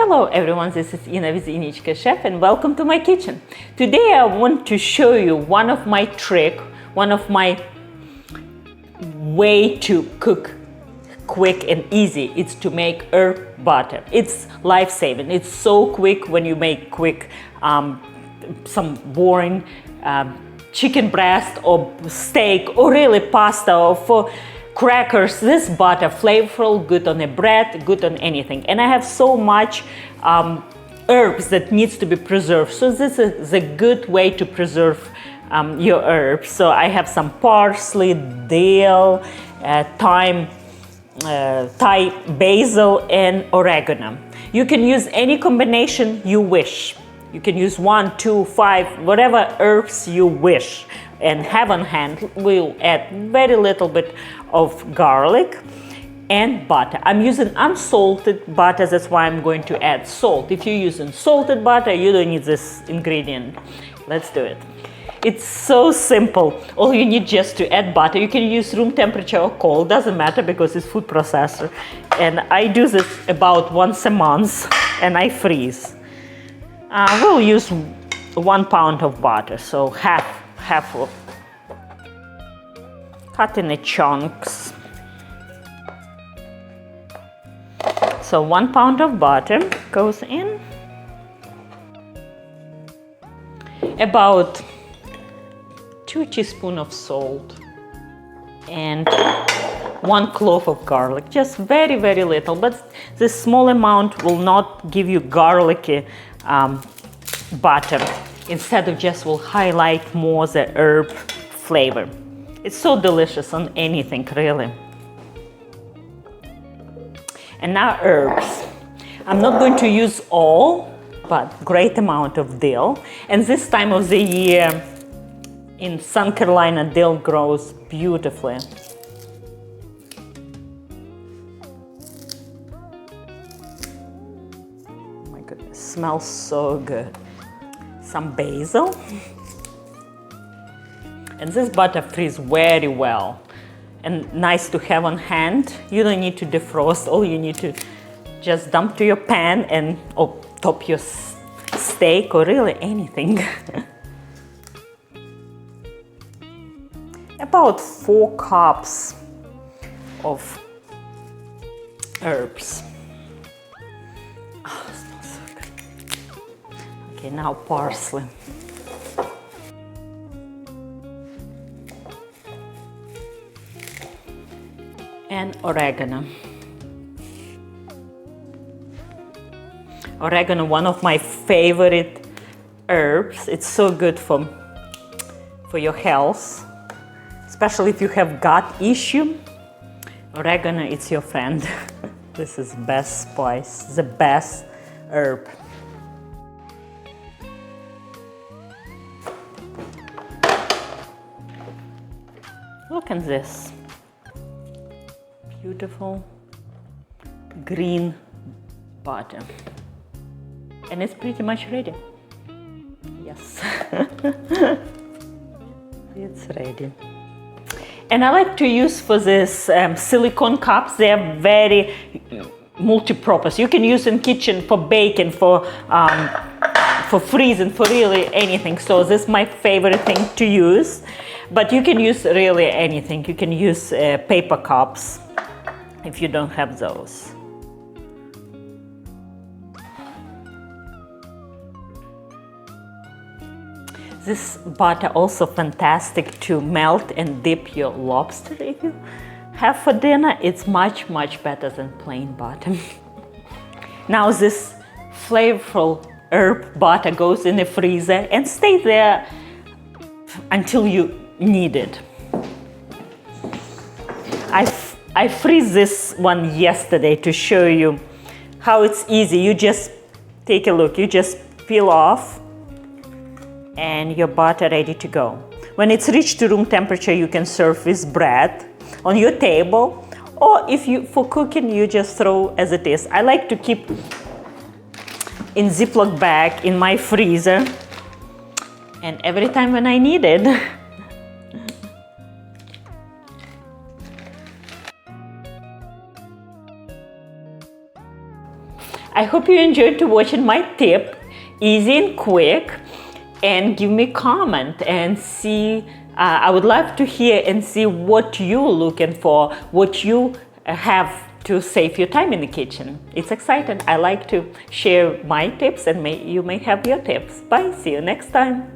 Hello everyone, this is Ina with Innichkachef and welcome to my kitchen. Today I want to show you one of my way to cook quick and easy. It's to make herb butter. It's life-saving. It's so quick when you make quick some boring chicken breast or steak or really pasta or for crackers. This butter, flavorful, good on a bread, good on anything. And I have so much herbs that needs to be preserved. So this is a good way to preserve your herbs. So I have some parsley, dill, thyme, Thai basil and oregano. You can use any combination you wish. You can use 1, 2, 5, whatever herbs you wish. And have on hand, we'll add very little bit of garlic and butter. I'm using unsalted butter, that's why I'm going to add salt. If you're using salted butter, you don't need this ingredient. Let's do it. It's so simple. All you need just to add butter. You can use room temperature or cold, doesn't matter because it's food processor. And I do this about once a month and I freeze. We'll use 1 pound of butter, so half of cut in the chunks. So 1 pound of butter goes in. About 2 teaspoons of salt and 1 clove of garlic, just very, very little, but this small amount will not give you garlicky butter. Instead of just will highlight more the herb flavor. It's so delicious on anything, really. And now herbs. I'm not going to use all, but great amount of dill. And this time of the year in South Carolina, dill grows beautifully. Oh my goodness, smells so good. Some basil. And this butter freezes very well and nice to have on hand. You don't need to defrost. All you need to just dump to your pan and top your steak or really anything. About 4 cups of herbs. Oh, it smells so good. Okay, now parsley. And oregano. Oregano, one of my favorite herbs. It's so good for your health, especially if you have gut issue. Oregano, it's your friend. This is best spice, the best herb. Look at this. Beautiful green butter. And it's pretty much ready. Yes. It's ready. And I like to use for this silicone cups. They are very multi-purpose. You can use in kitchen for baking, for freezing, for really anything. So this is my favorite thing to use. But you can use really anything. You can use paper cups if you don't have those. This butter also fantastic to melt and dip your lobster if you have for dinner. It's much, much better than plain butter. Now this flavorful herb butter goes in the freezer and stays there until you need it. I freeze this one yesterday to show you how it's easy. You just take a look, you just peel off and your butter ready to go. When it's reached to room temperature, you can serve with bread on your table, or if you for cooking, you just throw as it is. I like to keep in Ziploc bag in my freezer, and every time when I need it, I hope you enjoyed to watching my tip, easy and quick, and give me comment and see. I would love to hear and see what you're looking for, what you have to save your time in the kitchen. It's exciting. I like to share my tips, and you may have your tips. Bye. See you next time.